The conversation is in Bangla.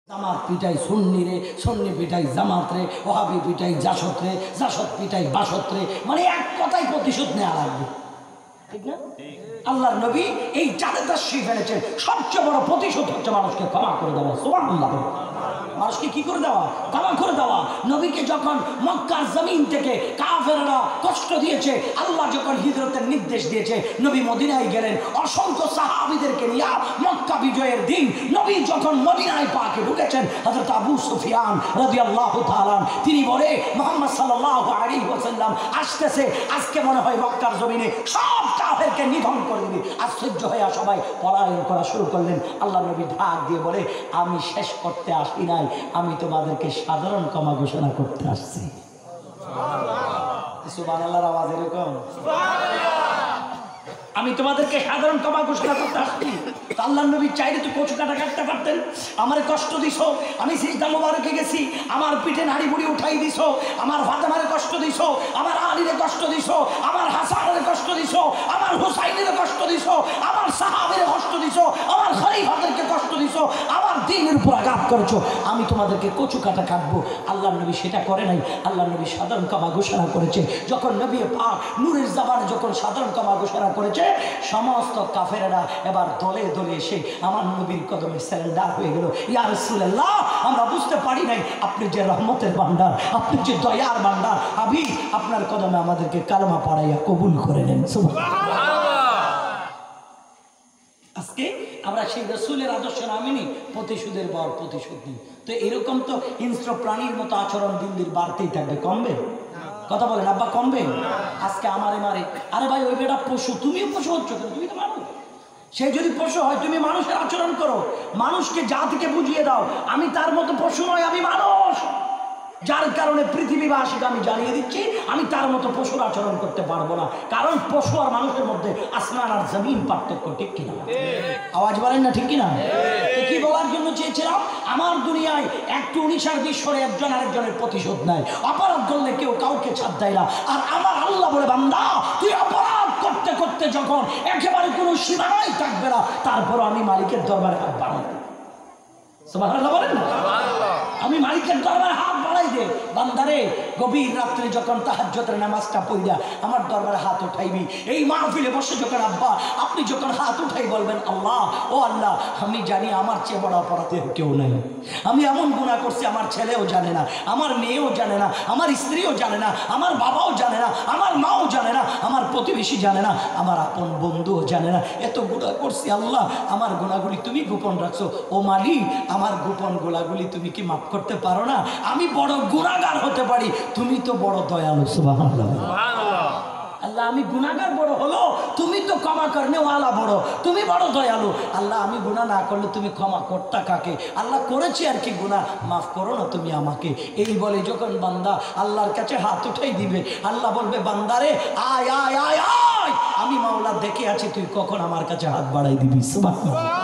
জামাত পিটাই সুন্নি রে, সুন্নি পিটাই জামাত রে, ওহাবি পিটাই জাসদ রে, জাসদ পিটাই বাসদ রে, মানে এক কথায় প্রতিশোধ নেওয়া লাগবে, ঠিক না? আল্লাহর নবী এই চাঁদেটা শিখে ফেলেছেন, সবচেয়ে বড় প্রতিশোধ হচ্ছে মানুষকে ক্ষমা করে দেওয়া। সুবহানাল্লাহ, মানুষকে কি করে দেওয়া? ক্ষমা করে দেওয়া। নবীকে যখন মক্কার জমিন থেকে কাফেররা কষ্ট দিয়েছে, আল্লাহ যখন হিজরতের নির্দেশ দিয়েছে, নবী মদিনায় গেলেন অসংখ্য সাহাবীদেরকে নিয়ে। মক্কা বিজয়ের দিন নবী যখন মদিনায় পাকে ঢুকেছেন, হযরত আবু সুফিয়ান রাদিয়াল্লাহু তাআলা তিনি বলে, মুহাম্মদ সাল্লাল্লাহু আলাইহি ওয়াসাল্লাম আসতেছে, আজকে মনে হয় মক্কার জমিনে সব কাফেরকে নিধন করে দিবে। আশ্চর্য হয়ে সবাই পলায়ন করা শুরু করলেন। আল্লাহ নবী ঢাক দিয়ে বলে, আমি শেষ করতে আসি নাই, আমি তোমাদেরকে সাধারণ ক্ষমা ঘোষণা করতে আসছি। সুবহানাল্লাহর আওয়াজ এরকম, আমি তোমাদেরকে সাধারণ ক্ষমা ঘোষণা করতে আসছি। আল্লাহ নবী চাইলে তো কচু কাটা কাটতে পারতেন। আমার কষ্ট দিছো, আমি সিজদা মোবারকে গেছি, আমার পিঠে নাড়ি বুড়ি উঠাই দিছো, আমার ফাতেমারে কষ্ট দিছো, আমার আলীরে কষ্ট দিছো, আমার হাসানের কষ্ট দিছো, আমার হুসাইনের কষ্ট দিছো, আমার সাহাবীর কষ্ট দিছো, আমার খলিফাদেরকে কষ্ট দিছো, আমার দ্বীনের উপর আঘাত করেছো, আমি তোমাদেরকে কচু কাটা কাটবো। আল্লাহ নবী সেটা করে নাই। আল্লাহ নবী সাধারণ ক্ষমা ঘোষণা করেছে। যখন নবী পাক নূরের জবানে যখন সাধারণ ক্ষমা ঘোষণা করেছে, সমস্ত কাফেরেরা এবার দলে দলে এসে আমার নবীর কদমে সারেন্ডার হয়ে গেল। ইয়া রাসূলুল্লাহ, আমরা বুঝতে পারি নাই আপনি যে রহমতের ভান্ডার, আপনি যে দয়ার ভান্ডার, আমি আপনার কদমে আমাদেরকে কালেমা পড়াইয়া কবুল করে নেন। সুবহানাল্লাহ। আজকে আমরা সেই রাসূলের আদর্শ না মেনে প্রতিশোধের পর প্রতিশোধ নিই। তো এরকম তো হিংস্র প্রাণীর মতো আচরণ দিন দিন বাড়তেই থাকবে, কমবে? কথা বলেন আব্বা, কমবে? আজকে আমারে মারে, আরে ভাই ওই বেটা পশু, তুমিও পশু হচ্ছ কেন? তুমি তো মানুষ। সে যদি পশু হয়, তুমি মানুষের আচরণ করো। মানুষকে জাতিকে বুঝিয়ে দাও আমি তার মতো পশু নয়, আমি মানুষ। যার কারণে পৃথিবীবাসীকে আমি জানিয়ে দিচ্ছি, আমি তার মতো পশুর আচরণ করতে পারবো না। কারণ পশু আর মানুষের মধ্যে আসমান আর জমিন পার্থক্য, ঠিক কিনা? আওয়াজ বলেন না, ঠিক কিনা? কি বলার জন্য চেয়েছিলাম, আমার দুনিয়ায় একটু 19 করে একজন আরেকজনের প্রতিশোধ নেয়। অপরাধ করলে কেউ কাউকে ছাড় দেয় না। আর আমার আল্লাহ বলে, বান্দা তুই অপরাধ করতে করতে যখন একেবারে কোনো সীমানাই থাকবে না, তারপরও আমি মালিকের দরবারে হাত বাড়াই। সুবহানাল্লাহ বলেন না? আমি মালিকের দরবারে হাত বাড়াই দে। বান্দারে, গভীর রাত্রে যখন তাহাজ্জুদের নামাজটা পড়িয়া আমার দরবারে হাত উঠাইবি, এই মাহফিলে বসে যখন আব্বা আপনি যখন হাত উঠাই বলবেন, আল্লাহ, ও আল্লাহ, আমি জানি আমার চেয়ে বড় অপরাধী কেউ নেই। আমি এমন গুনাহ করছি আমার ছেলেও জানে না, আমার মেয়েও জানে না, আমার স্ত্রীও জানে না, আমার বাবাও জানে না, আমার মাও জানে না, আমার প্রতিবেশী জানে না, আমার আপন বন্ধুও জানে না। এত গুনাহ করছি আল্লাহ, আমার গুনাহগুলি তুমি গোপন রাখছো। ও মালিক, আমার গোপন গুনাহগুলি তুমি কি মাফ করতে পারো না? আমি বড় গুনাহগার হতে পারি, তুমি তো বড় দয়ালু। সুবহানাল্লাহ। আল্লাহ, আমি গুনাহগার বড় হলো, তুমি তো ক্ষমা করনেওয়ালা বড়, তুমি বড় দয়ালু। আল্লাহ, আমি গুনাহ না করলে তুমি ক্ষমা করতা কাকে? আল্লাহ, করেছি আর কি গুনাহ, মাফ করো না তুমি আমাকে। এই বলে যখন বান্দা আল্লাহর কাছে হাত উঠাই দিবে, আল্লাহ বলবে, বান্দারে আয় আয় আয় আয়, আমি মাওলা দেখে আছি তুই কখন আমার কাছে হাত বাড়াই দিবি। সুবহানাল্লাহ।